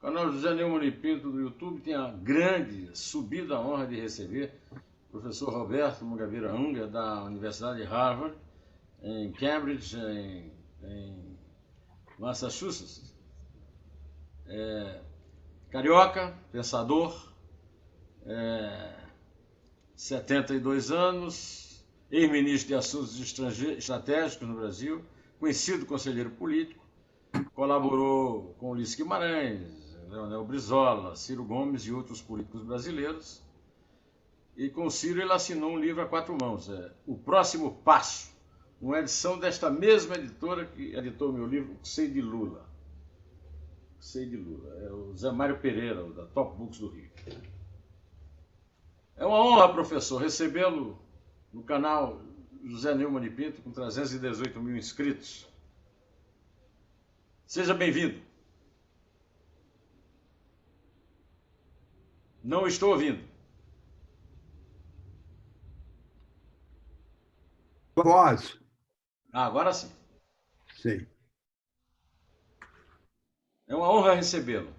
O canal José Neumann Pinto do YouTube tem a grande, subida honra de receber o professor Roberto Mangabeira Unger, da Universidade de Harvard, em Cambridge, em Massachusetts. Carioca, pensador, 72 anos, ex-ministro de Assuntos Estratégicos no Brasil, conhecido conselheiro político, colaborou com Ulisses Guimarães, Leonel Brizola, Ciro Gomes e outros políticos brasileiros. E com o Ciro ele assinou um livro a 4 mãos, O Próximo Passo, uma edição desta mesma editora que editou o meu livro, Sei de Lula. Sei de Lula. É o Zé Mário Pereira, da Top Books do Rio. É uma honra, professor, recebê-lo no canal José Neumann Pinto, com 318 mil inscritos. Seja bem-vindo. Não estou ouvindo. Voz. Agora sim. Sim. É uma honra recebê-lo.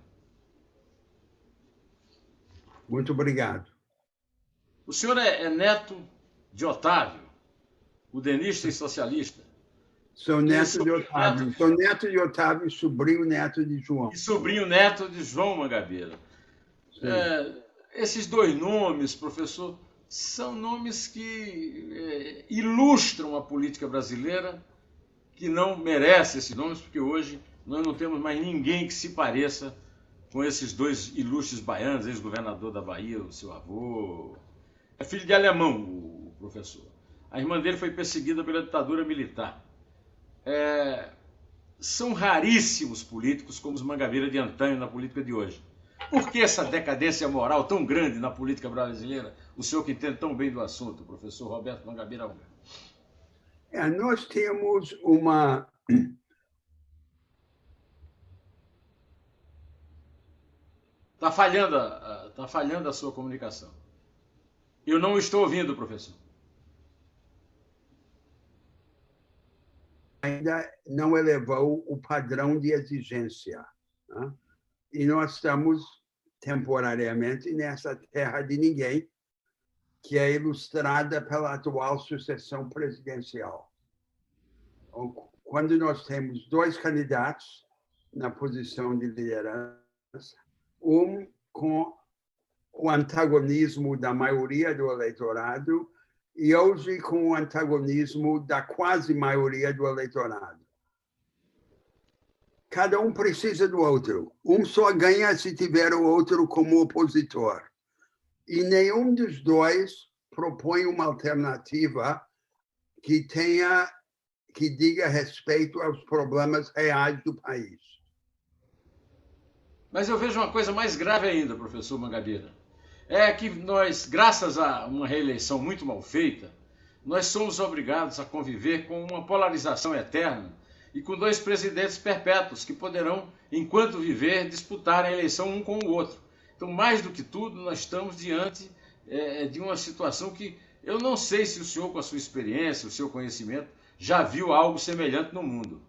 Muito obrigado. O senhor é neto de Otávio, o denista e socialista. Sou neto de Otávio. Sou neto de Otávio e sobrinho neto de João. E sobrinho neto de João Mangabeira. Esses dois nomes, professor, são nomes que ilustram a política brasileira, que não merece esses nomes, porque hoje nós não temos mais ninguém que se pareça com esses dois ilustres baianos, ex-governador da Bahia, o seu avô. É filho de alemão, o professor. A irmã dele foi perseguida pela ditadura militar. São raríssimos políticos como os Mangabeira de antanho na política de hoje. Por que essa decadência moral tão grande na política brasileira? O senhor que entende tão bem do assunto, professor Roberto Mangabeira Unger. Nós temos uma... Está falhando a sua comunicação. Eu não estou ouvindo, professor. Ainda não elevou o padrão de exigência. Né? E nós estamos temporariamente nessa terra de ninguém, que é ilustrada pela atual sucessão presidencial. Quando nós temos dois candidatos na posição de liderança, um com o antagonismo da maioria do eleitorado e hoje com o antagonismo da quase maioria do eleitorado. Cada um precisa do outro. Um só ganha se tiver o outro como opositor. E nenhum dos dois propõe uma alternativa que diga respeito aos problemas reais do país. Mas eu vejo uma coisa mais grave ainda, professor Mangabeira. É que nós, graças a uma reeleição muito mal feita, nós somos obrigados a conviver com uma polarização eterna e com dois presidentes perpétuos que poderão, enquanto viver, disputar a eleição um com o outro. Então, mais do que tudo, nós estamos diante de uma situação que eu não sei se o senhor, com a sua experiência, o seu conhecimento, já viu algo semelhante no mundo.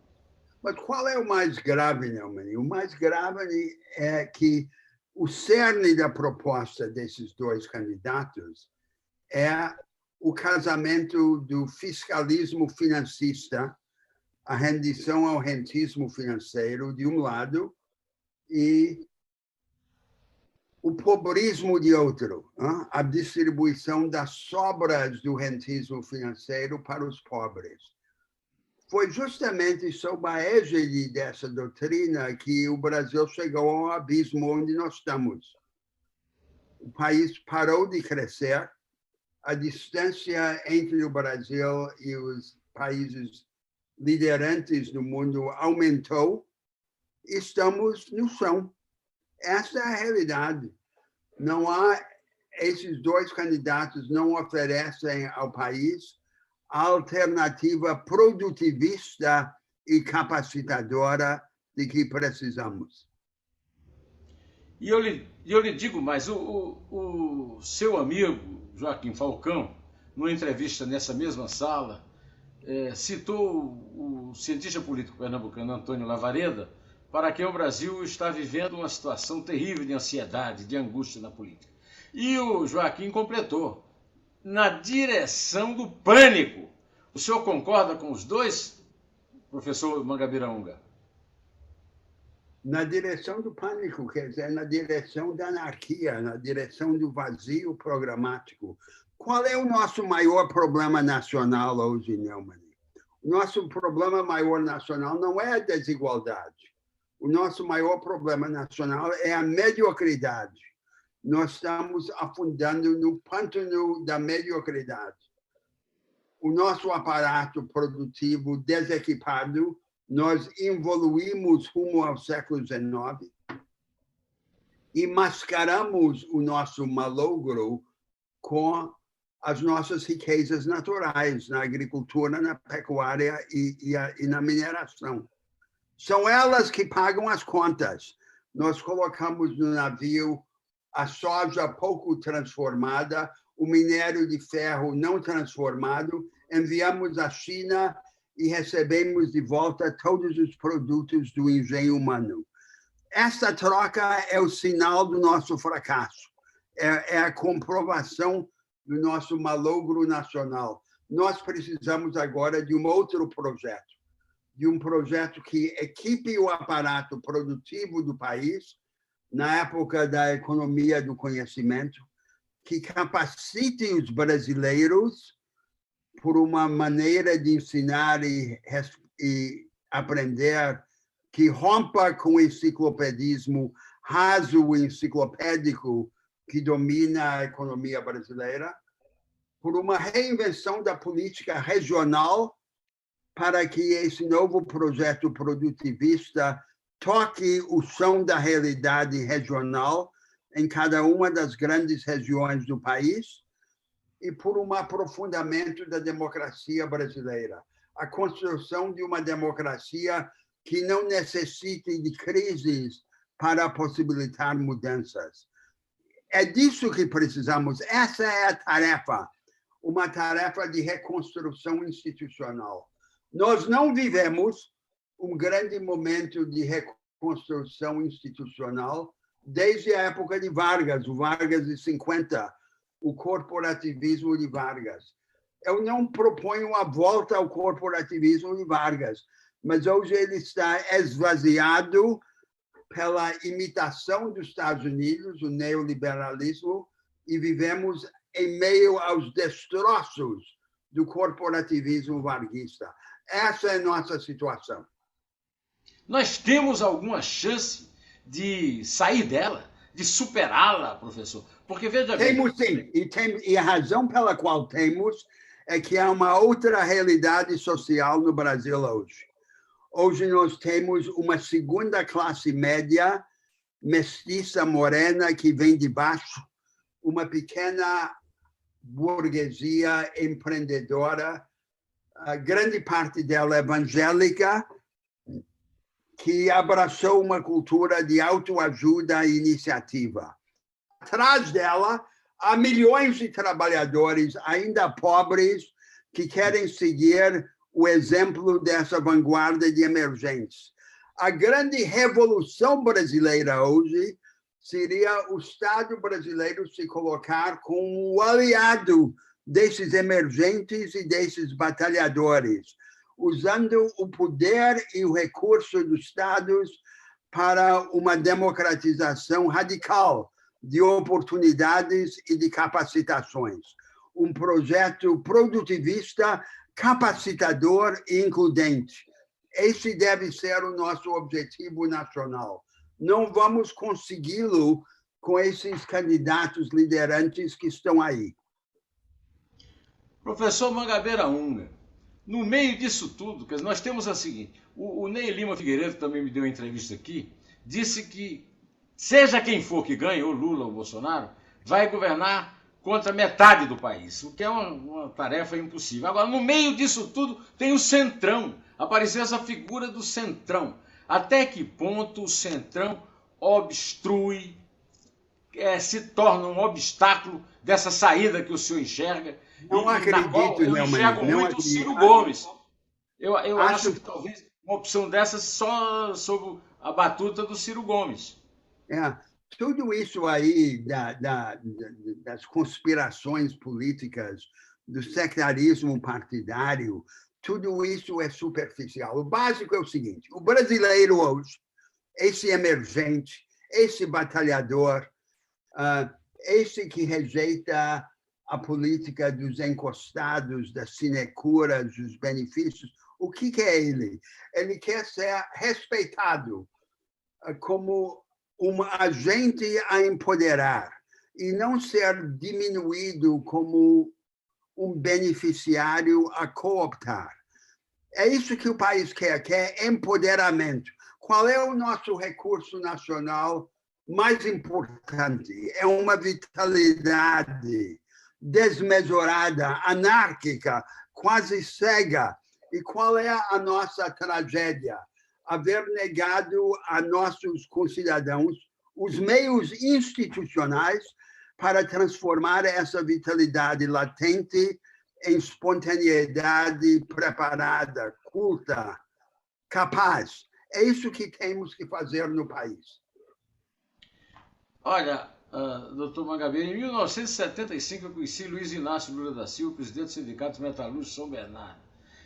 Mas qual é o mais grave, Neumann? O mais grave é que o cerne da proposta desses dois candidatos é o casamento do fiscalismo financista, a rendição ao rentismo financeiro, de um lado, e o pobrismo de outro, a distribuição das sobras do rentismo financeiro para os pobres. Foi justamente sob a égide dessa doutrina que o Brasil chegou ao abismo onde nós estamos. O país parou de crescer, a distância entre o Brasil e os países liderantes do mundo aumentou, estamos no chão. Essa é a realidade. Esses dois candidatos não oferecem ao país a alternativa produtivista e capacitadora de que precisamos. E eu lhe digo mais, o seu amigo Joaquim Falcão, numa entrevista nessa mesma sala, citou o cientista político pernambucano Antônio Lavareda para quem o Brasil está vivendo uma situação terrível de ansiedade, de angústia na política. E o Joaquim completou, na direção do pânico. O senhor concorda com os dois, professor Mangabeira Unger? Na direção do pânico, quer dizer, na direção da anarquia, na direção do vazio programático. Qual é o nosso maior problema nacional hoje, Neumann? O nosso problema maior nacional não é a desigualdade. O nosso maior problema nacional é a mediocridade. Nós estamos afundando no pântano da mediocridade. O nosso aparato produtivo desequipado, nós evoluímos rumo ao século XIX e mascaramos o nosso malogro com as nossas riquezas naturais, na agricultura, na pecuária e na mineração. São elas que pagam as contas. Nós colocamos no navio a soja pouco transformada, o minério de ferro não transformado, enviamos à China e recebemos de volta todos os produtos do engenho humano. Essa troca é o sinal do nosso fracasso, é a comprovação do nosso malogro nacional. Nós precisamos agora de um outro projeto, de um projeto que equipe o aparato produtivo do país, na época da economia do conhecimento, que capacite os brasileiros por uma maneira de ensinar e aprender que rompa com o enciclopedismo raso e enciclopédico que domina a economia brasileira, por uma reinvenção da política regional para que esse novo projeto produtivista toque o som da realidade regional em cada uma das grandes regiões do país e por um aprofundamento da democracia brasileira, a construção de uma democracia que não necessite de crises para possibilitar mudanças. É disso que precisamos. Essa é a tarefa, uma tarefa de reconstrução institucional. Nós não vivemos um grande momento de reconstrução institucional desde a época de Vargas, o Vargas de 50, o corporativismo de Vargas. Eu não proponho a volta ao corporativismo de Vargas, mas hoje ele está esvaziado pela imitação dos Estados Unidos, o neoliberalismo, e vivemos em meio aos destroços do corporativismo varguista. Essa é a nossa situação. Nós temos alguma chance de sair dela, de superá-la, professor? Porque, veja bem... Temos sim, e a razão pela qual temos é que há uma outra realidade social no Brasil hoje. Hoje nós temos uma segunda classe média, mestiça, morena, que vem de baixo, uma pequena burguesia empreendedora, a grande parte dela evangélica, que abraçou uma cultura de autoajuda e iniciativa. Atrás dela, há milhões de trabalhadores ainda pobres que querem seguir o exemplo dessa vanguarda de emergentes. A grande revolução brasileira hoje seria o Estado brasileiro se colocar como o aliado desses emergentes e desses batalhadores, usando o poder e o recurso dos Estados para uma democratização radical de oportunidades e de capacitações. Um projeto produtivista, capacitador e includente. Esse deve ser o nosso objetivo nacional. Não vamos consegui-lo com esses candidatos liderantes que estão aí. Professor Mangabeira Unger, no meio disso tudo, nós temos a seguinte, o Ney Lima Figueiredo também me deu uma entrevista aqui, disse que seja quem for que ganhe, ou Lula ou Bolsonaro, vai governar contra metade do país, o que é uma tarefa impossível. Agora, no meio disso tudo, tem o Centrão. Apareceu essa figura do Centrão. Até que ponto o Centrão obstrui, se torna um obstáculo dessa saída que o senhor enxerga? Não acredito, eu enxergo muito o Ciro Gomes. Eu acho que talvez uma opção dessas só sob a batuta do Ciro Gomes. Tudo isso aí das conspirações políticas, do sectarismo partidário, tudo isso é superficial. O básico é o seguinte: o brasileiro hoje, esse emergente, esse batalhador, esse que rejeita a política dos encostados, das sinecuras, dos benefícios, o que é ele? Ele quer ser respeitado como um agente a empoderar e não ser diminuído como um beneficiário a cooptar. É isso que o país quer empoderamento. Qual é o nosso recurso nacional mais importante? É uma vitalidade desmesurada, anárquica, quase cega. E qual é a nossa tragédia? Haver negado a nossos concidadãos os meios institucionais para transformar essa vitalidade latente em espontaneidade preparada, culta, capaz. É isso que temos que fazer no país. Olha, doutor Mangabeira, em 1975 eu conheci Luiz Inácio Lula da Silva, presidente do Sindicato Metalúrgico de São Bernardo,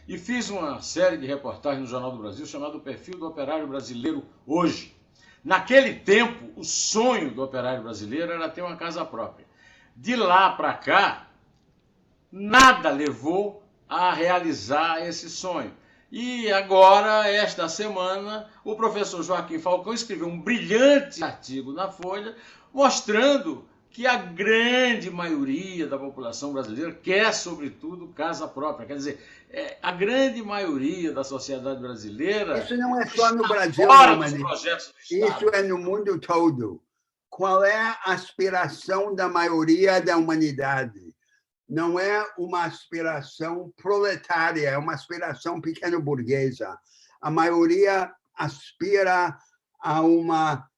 e fiz uma série de reportagens no Jornal do Brasil chamada O Perfil do Operário Brasileiro Hoje. Naquele tempo, o sonho do operário brasileiro era ter uma casa própria. De lá para cá, nada levou a realizar esse sonho. E agora, esta semana, o professor Joaquim Falcão escreveu um brilhante artigo na Folha, mostrando que a grande maioria da população brasileira quer, sobretudo, casa própria. Quer dizer, a grande maioria da sociedade brasileira... Isso não é só no Brasil, fora dos projetos do Estado. Isso é no mundo todo. Qual é a aspiração da maioria da humanidade? Não é uma aspiração proletária, é uma aspiração pequeno-burguesa. A maioria aspira a uma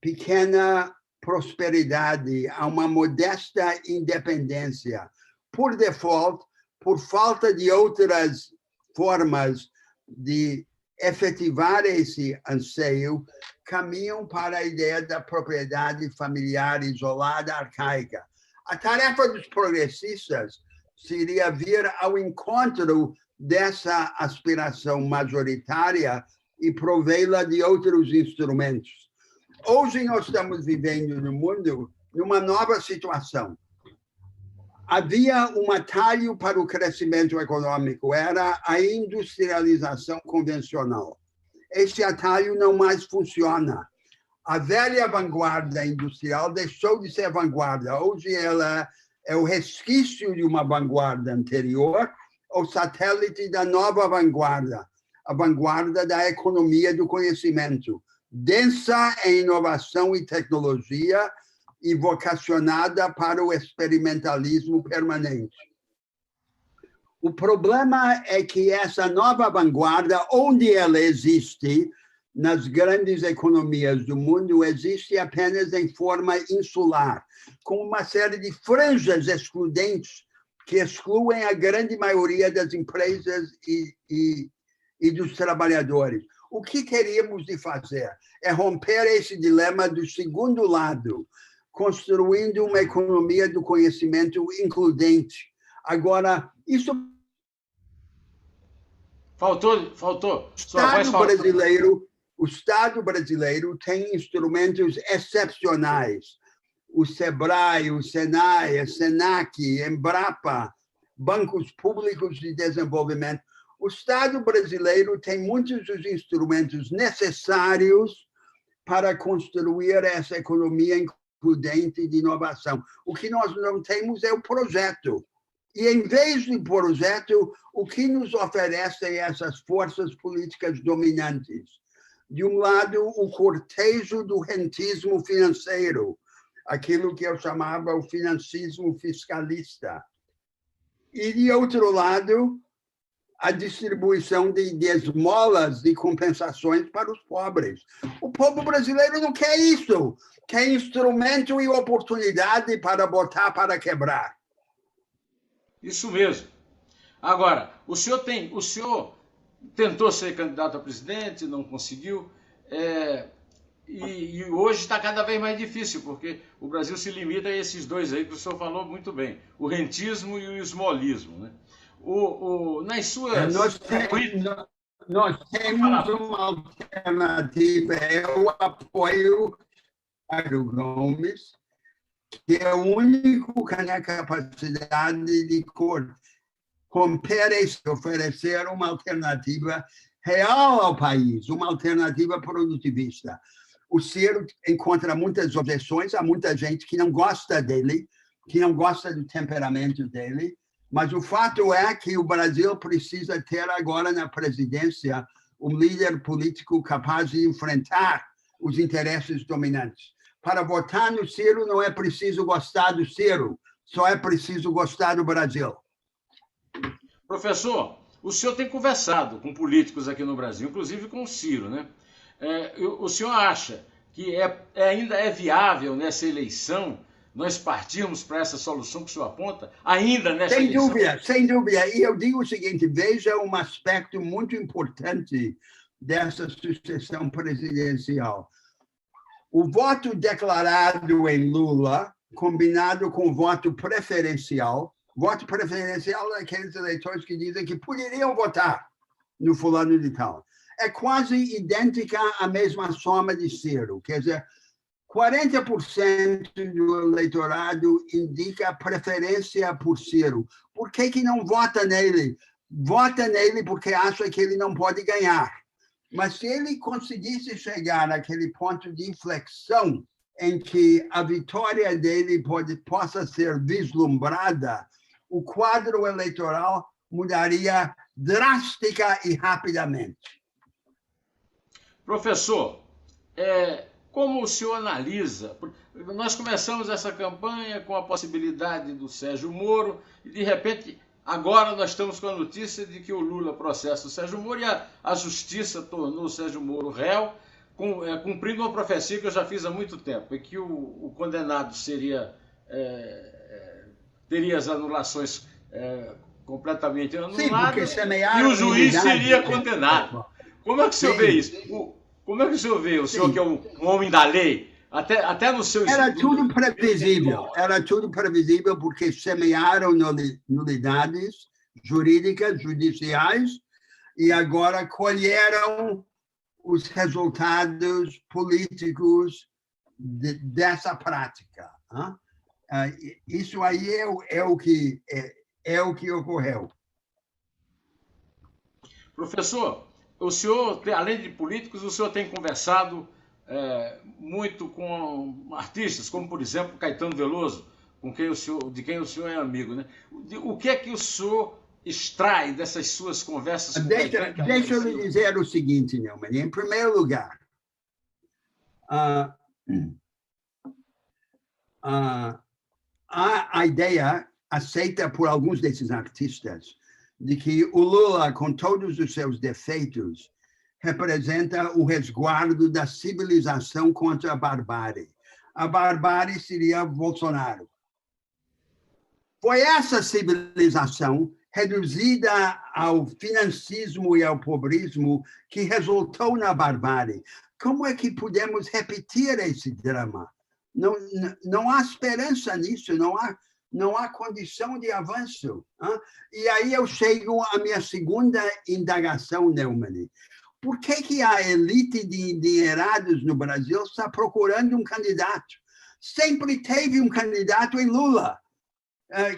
pequena prosperidade, a uma modesta independência. Por default, por falta de outras formas de efetivar esse anseio, caminham para a ideia da propriedade familiar isolada, arcaica. A tarefa dos progressistas seria vir ao encontro dessa aspiração majoritária e provê-la de outros instrumentos. Hoje nós estamos vivendo no mundo numa nova situação. Havia um atalho para o crescimento econômico, era a industrialização convencional. Esse atalho não mais funciona. A velha vanguarda industrial deixou de ser vanguarda. Hoje ela é o resquício de uma vanguarda anterior, o satélite da nova vanguarda, a vanguarda da economia do conhecimento, densa em inovação e tecnologia e vocacionada para o experimentalismo permanente. O problema é que essa nova vanguarda, onde ela existe, nas grandes economias do mundo, existe apenas em forma insular, com uma série de franjas excludentes que excluem a grande maioria das empresas e dos trabalhadores. O que teríamos de fazer é romper esse dilema do segundo lado, construindo uma economia do conhecimento includente. Agora, isso... Faltou. Sua voz faltou. O Estado brasileiro tem instrumentos excepcionais. O SEBRAE, o SENAI, a SENAC, Embrapa, bancos públicos de desenvolvimento. O Estado brasileiro tem muitos dos instrumentos necessários para construir essa economia includente de inovação. O que nós não temos é o projeto. E, em vez do projeto, o que nos oferecem essas forças políticas dominantes? De um lado, o cortejo do rentismo financeiro, aquilo que eu chamava o financismo fiscalista. E, de outro lado, a distribuição de esmolas de compensações para os pobres. O povo brasileiro não quer isso. Quer instrumento e oportunidade para botar para quebrar. Isso mesmo. Agora, o senhor tentou ser candidato a presidente, não conseguiu, e hoje está cada vez mais difícil, porque o Brasil se limita a esses dois aí que o senhor falou muito bem, o rentismo e o esmolismo, né? Nas suas... Nós temos uma alternativa, eu apoio Mário Gomes, que é o único que tem a capacidade de romper e oferecer uma alternativa real ao país, uma alternativa produtivista. O Ciro encontra muitas objeções, há muita gente que não gosta dele, que não gosta do temperamento dele, mas o fato é que o Brasil precisa ter agora na presidência um líder político capaz de enfrentar os interesses dominantes. Para votar no Ciro não é preciso gostar do Ciro, só é preciso gostar do Brasil. Professor, o senhor tem conversado com políticos aqui no Brasil, inclusive com o Ciro, né? O senhor acha que ainda é viável nessa eleição nós partirmos para essa solução que o senhor aponta, ainda nessa eleição? Sem dúvida. E eu digo o seguinte, veja um aspecto muito importante dessa sucessão presidencial. O voto declarado em Lula, combinado com o voto preferencial é aqueles eleitores que dizem que poderiam votar no fulano de tal. É quase idêntica à mesma soma de Ciro. Quer dizer, 40% do eleitorado indica preferência por Ciro. Por que não vota nele? Vota nele porque acha que ele não pode ganhar. Mas se ele conseguisse chegar naquele ponto de inflexão em que a vitória dele possa ser vislumbrada, o quadro eleitoral mudaria drástica e rapidamente. Professor, como o senhor analisa? Nós começamos essa campanha com a possibilidade do Sérgio Moro e, de repente, agora nós estamos com a notícia de que o Lula processa o Sérgio Moro e a Justiça tornou o Sérgio Moro réu, cumprindo uma profecia que eu já fiz há muito tempo, que o condenado teria as anulações completamente anuladas e o juiz seria condenado. Como é que o senhor vê isso? Como é que o senhor vê, o senhor que é um homem da lei, até no seu... Era tudo previsível porque semearam nulidades jurídicas, judiciais, e agora colheram os resultados políticos dessa prática. Isso aí é o que ocorreu. Professor, o senhor, além de políticos, o senhor tem conversado muito com artistas, como, por exemplo, Caetano Veloso, de quem o senhor é amigo, né? O que é que o senhor extrai dessas suas conversas com Caetano? Deixa eu lhe dizer o seguinte, Neumann. Em primeiro lugar, a ideia aceita por alguns desses artistas de que o Lula, com todos os seus defeitos, representa o resguardo da civilização contra a barbárie. A barbárie seria Bolsonaro. Foi essa civilização reduzida ao financismo e ao pobrismo que resultou na barbárie. Como é que podemos repetir esse drama? Não há esperança nisso, não há condição de avanço. E aí eu chego à minha segunda indagação, Neumann. Por que a elite de endinheirados no Brasil está procurando um candidato? Sempre teve um candidato em Lula.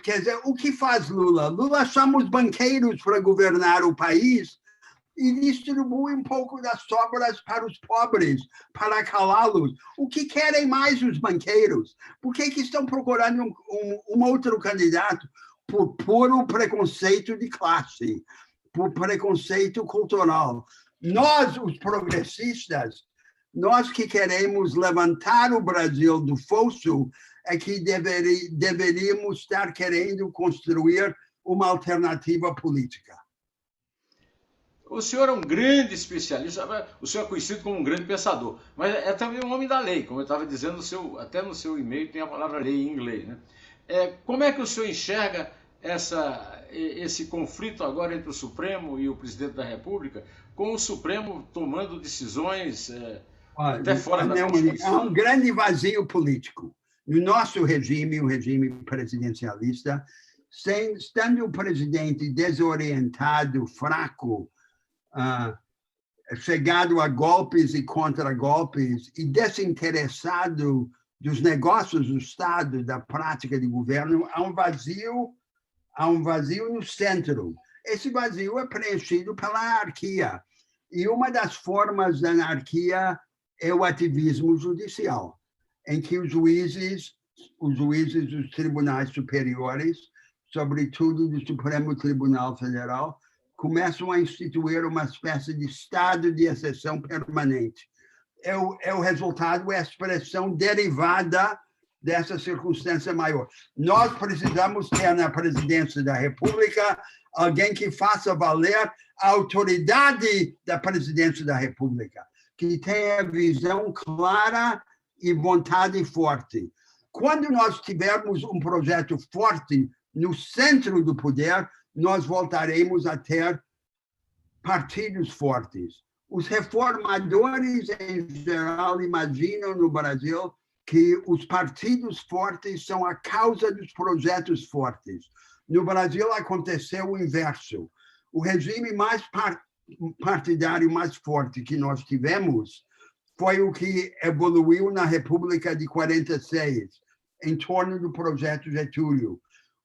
Quer dizer, o que faz Lula? Lula chama os banqueiros para governar o país e distribui um pouco das sobras para os pobres, para calá-los. O que querem mais os banqueiros? Por que estão procurando um outro candidato? Por puro preconceito de classe, por preconceito cultural. Nós, os progressistas, nós que queremos levantar o Brasil do fosso, é que deveríamos estar querendo construir uma alternativa política. O senhor é um grande especialista, o senhor é conhecido como um grande pensador, mas é também um homem da lei, como eu estava dizendo, até no seu e-mail tem a palavra lei em inglês, né? Como é que o senhor enxerga esse conflito agora entre o Supremo e o presidente da República, com o Supremo tomando decisões até fora da Constituição? Há um grande vazio político. No nosso regime, o regime presidencialista, estando o presidente desorientado, fraco, chegado a golpes e contra-golpes e desinteressado dos negócios do Estado, da prática de governo, há um vazio no centro. Esse vazio é preenchido pela anarquia. E uma das formas da anarquia é o ativismo judicial, em que os juízes dos tribunais superiores, sobretudo do Supremo Tribunal Federal, começam a instituir uma espécie de estado de exceção permanente. O resultado é a expressão derivada dessa circunstância maior. Nós precisamos ter na presidência da República alguém que faça valer a autoridade da presidência da República, que tenha visão clara e vontade forte. Quando nós tivermos um projeto forte no centro do poder, nós voltaremos a ter partidos fortes. Os reformadores, em geral, imaginam no Brasil que os partidos fortes são a causa dos projetos fortes. No Brasil, aconteceu o inverso. O regime mais partidário mais forte que nós tivemos foi o que evoluiu na República de 46, em torno do projeto Getúlio.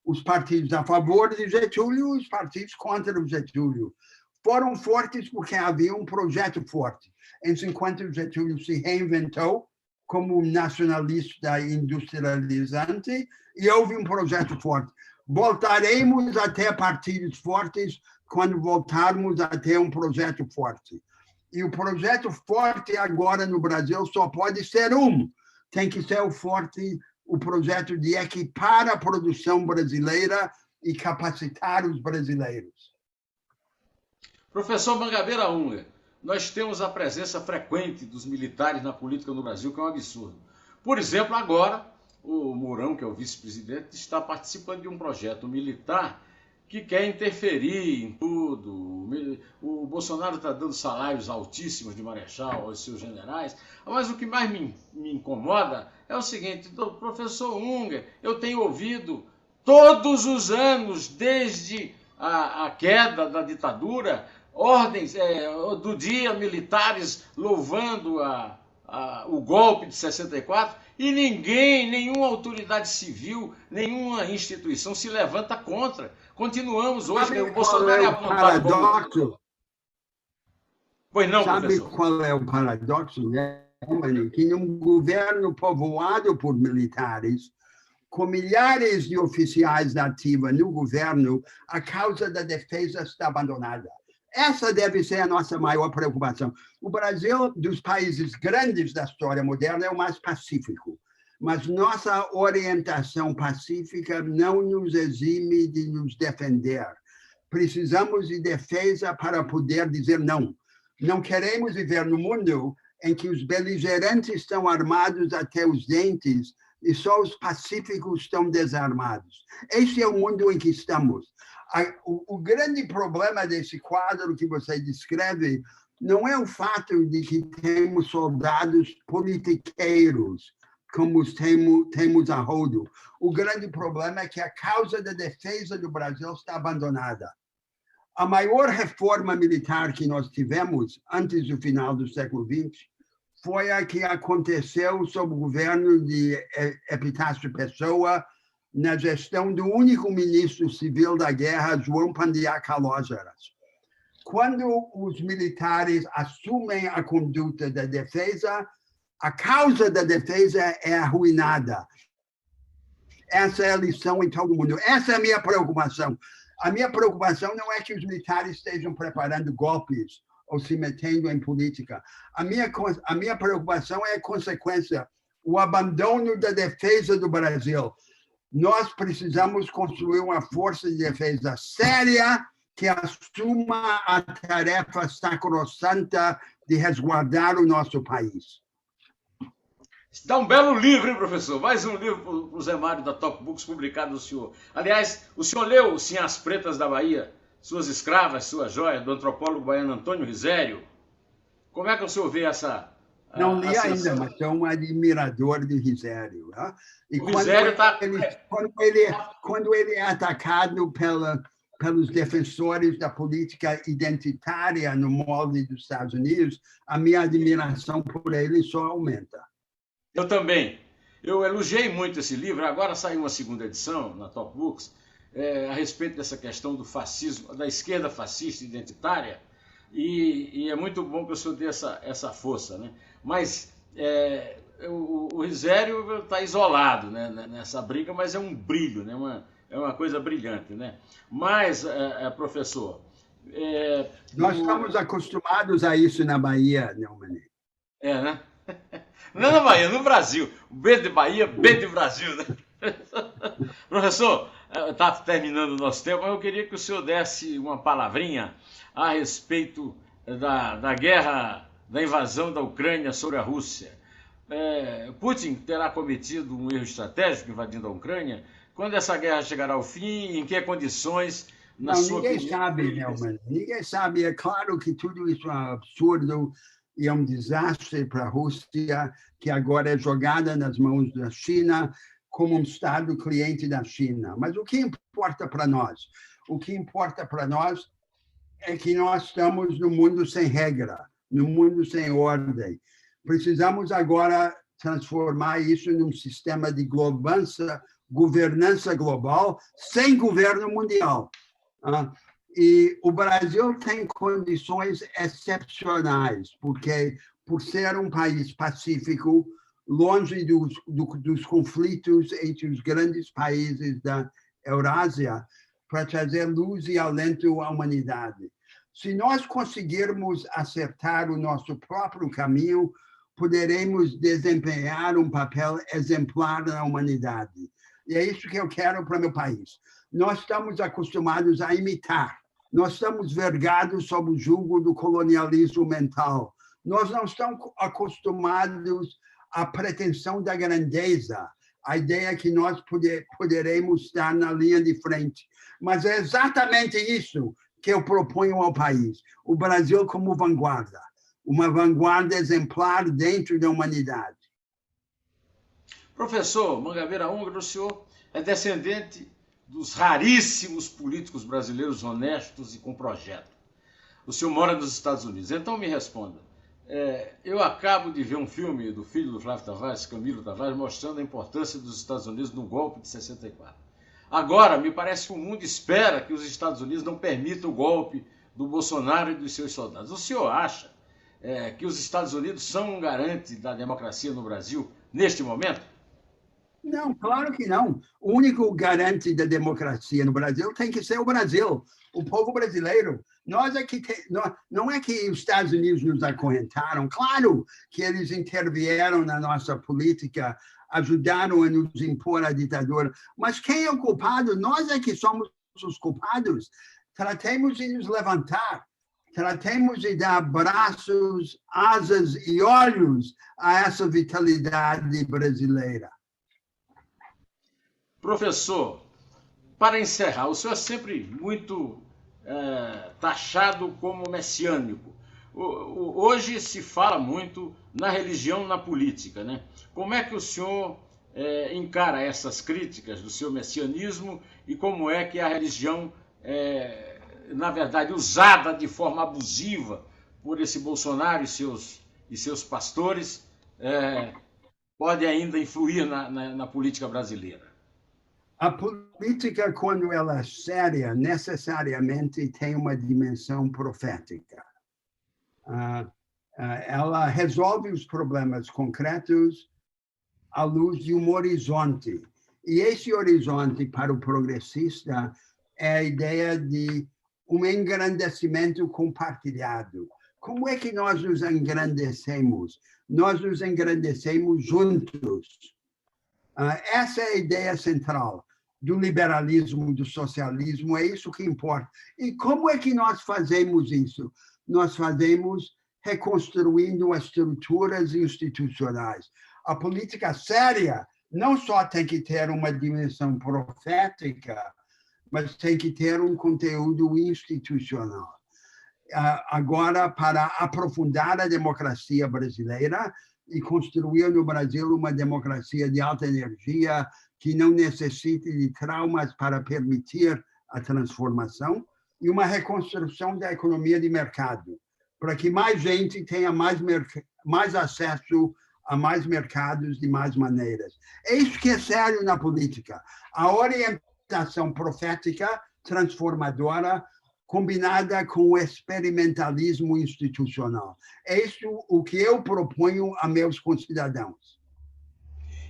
Os partidos a favor de Getúlio e os partidos contra o Getúlio foram fortes porque havia um projeto forte. Enquanto o Getúlio se reinventou como nacionalista industrializante e houve um projeto forte. Voltaremos a ter partidos fortes quando voltarmos a ter um projeto forte. E o projeto forte agora no Brasil só pode ser tem que ser o projeto de equipar a produção brasileira e capacitar os brasileiros. Professor Mangabeira Unger, nós temos a presença frequente dos militares na política no Brasil, que é um absurdo. Por exemplo, agora, o Mourão, que é o vice-presidente, está participando de um projeto militar que quer interferir em tudo. O Bolsonaro está dando salários altíssimos de marechal aos seus generais, mas o que mais me incomoda é o seguinte: professor Unger, eu tenho ouvido todos os anos, desde a queda da ditadura, ordens do dia, militares louvando o golpe de 64, e nenhuma autoridade civil, nenhuma instituição se levanta contra. Continuamos hoje, o Bolsonaro é apontado como... Pois não, sabe professor? Qual é o paradoxo, né? Que num governo povoado por militares, com milhares de oficiais da ativa no governo, a causa da defesa está abandonada. Essa deve ser a nossa maior preocupação. O Brasil, dos países grandes da história moderna, é o mais pacífico. Mas nossa orientação pacífica não nos exime de nos defender. Precisamos de defesa para poder dizer não. Não queremos viver no mundo em que os beligerantes estão armados até os dentes e só os pacíficos estão desarmados. Esse é o mundo em que estamos. O grande problema desse quadro que você descreve não é o fato de que temos soldados politiqueiros, como temos a rodo. O grande problema é que a causa da defesa do Brasil está abandonada. A maior reforma militar que nós tivemos antes do final do século XX foi a que aconteceu sob o governo de Epitácio Pessoa, na gestão do único ministro civil da guerra, João Pandiá Calógeras. Quando os militares assumem a conduta da defesa, a causa da defesa é arruinada. Essa é a lição em todo mundo. Essa é a minha preocupação. A minha preocupação não é que os militares estejam preparando golpes ou se metendo em política. A minha preocupação é a consequência, o abandono da defesa do Brasil. Nós precisamos construir uma força de defesa séria que assuma a tarefa sacrossanta de resguardar o nosso país. Dá um belo livro, hein, professor? Mais um livro para o Zé Mário da Top Books, publicado do senhor. Aliás, o senhor leu Sim as Pretas da Bahia, Suas Escravas, Sua Joia, do antropólogo baiano Antônio Risério? Como é que o senhor vê essa... Não li ainda, mas sou um admirador de Risério. Tá? E o Risério está... Quando ele é atacado pelos defensores da política identitária no molde dos Estados Unidos, a minha admiração por ele só aumenta. Eu também. Eu elogiei muito esse livro. Agora saiu uma segunda edição na Top Books a respeito dessa questão do fascismo, da esquerda fascista identitária, e é muito bom que o senhor dê essa força, né? Mas o Risério está isolado, né, nessa briga, mas é um brilho, né? É uma coisa brilhante, né? Mas, professor... Nós estamos acostumados a isso na Bahia, Neumann. Né? Não na Bahia, no Brasil. B de Bahia, B de Brasil, né? Professor, está terminando o nosso tempo, mas eu queria que o senhor desse uma palavrinha a respeito da guerra, da invasão da Ucrânia sobre a Rússia. Putin terá cometido um erro estratégico invadindo a Ucrânia? Quando essa guerra chegará ao fim? Em que condições? Ninguém sabe, Neumann. Ninguém sabe. É claro que tudo isso é um absurdo e é um desastre para a Rússia, que agora é jogada nas mãos da China como um Estado cliente da China. Mas o que importa para nós? O que importa para nós é que nós estamos num mundo sem regra, num mundo sem ordem. Precisamos agora transformar isso num sistema de governança global sem governo mundial. E o Brasil tem condições excepcionais, porque, por ser um país pacífico, longe dos conflitos entre os grandes países da Eurásia, para trazer luz e alento à humanidade. Se nós conseguirmos acertar o nosso próprio caminho, poderemos desempenhar um papel exemplar na humanidade. E é isso que eu quero para meu país. Nós estamos acostumados a imitar. Nós estamos vergados sob o jugo do colonialismo mental. Nós não estamos acostumados à pretensão da grandeza, a ideia que nós poderemos estar na linha de frente. Mas é exatamente isso que eu proponho ao país. O Brasil como vanguarda, uma vanguarda exemplar dentro da humanidade. Professor Mangabeira Unger, o senhor é descendente dos raríssimos políticos brasileiros honestos e com projeto. O senhor mora nos Estados Unidos, então me responda. Eu acabo de ver um filme do filho do Flávio Tavares, Camilo Tavares, mostrando a importância dos Estados Unidos no golpe de 64. Agora, me parece que o mundo espera que os Estados Unidos não permitam o golpe do Bolsonaro e dos seus soldados. O senhor acha que os Estados Unidos são um garante da democracia no Brasil neste momento? Não, claro que não. O único garante da democracia no Brasil tem que ser o Brasil, o povo brasileiro. Não é que os Estados Unidos nos acorrentaram. Claro que eles intervieram na nossa política, ajudaram a nos impor a ditadura. Mas quem é o culpado? Nós é que somos os culpados. Tratemos de nos levantar. Tratemos de dar braços, asas e olhos a essa vitalidade brasileira. Professor, para encerrar, o senhor é sempre muito taxado como messiânico. Hoje se fala muito na religião, na política, né? Como é que o senhor encara essas críticas do seu messianismo e como é que a religião na verdade, usada de forma abusiva por esse Bolsonaro e seus pastores, pode ainda influir na política brasileira? A política, quando ela é séria, necessariamente tem uma dimensão profética. Ela resolve os problemas concretos à luz de um horizonte. E esse horizonte, para o progressista, é a ideia de um engrandecimento compartilhado. Como é que nós nos engrandecemos? Nós nos engrandecemos juntos. Essa é a ideia central do liberalismo, do socialismo, é isso que importa. E como é que nós fazemos isso? Nós fazemos reconstruindo as estruturas institucionais. a política séria não só tem que ter uma dimensão profética, mas tem que ter um conteúdo institucional. Agora, para aprofundar a democracia brasileira e construir no Brasil uma democracia de alta energia que não necessite de traumas para permitir a transformação, e uma reconstrução da economia de mercado, para que mais gente tenha mais acesso a mais mercados de mais maneiras. É isso que é sério na política. A orientação profética transformadora combinada com o experimentalismo institucional. É isso o que eu proponho a meus concidadãos.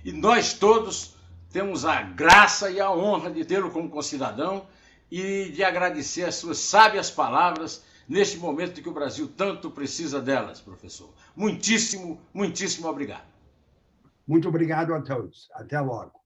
E nós todos temos a graça e a honra de tê-lo como concidadão e de agradecer as suas sábias palavras neste momento em que o Brasil tanto precisa delas, professor. Muitíssimo, muitíssimo obrigado. Muito obrigado a todos. Até logo.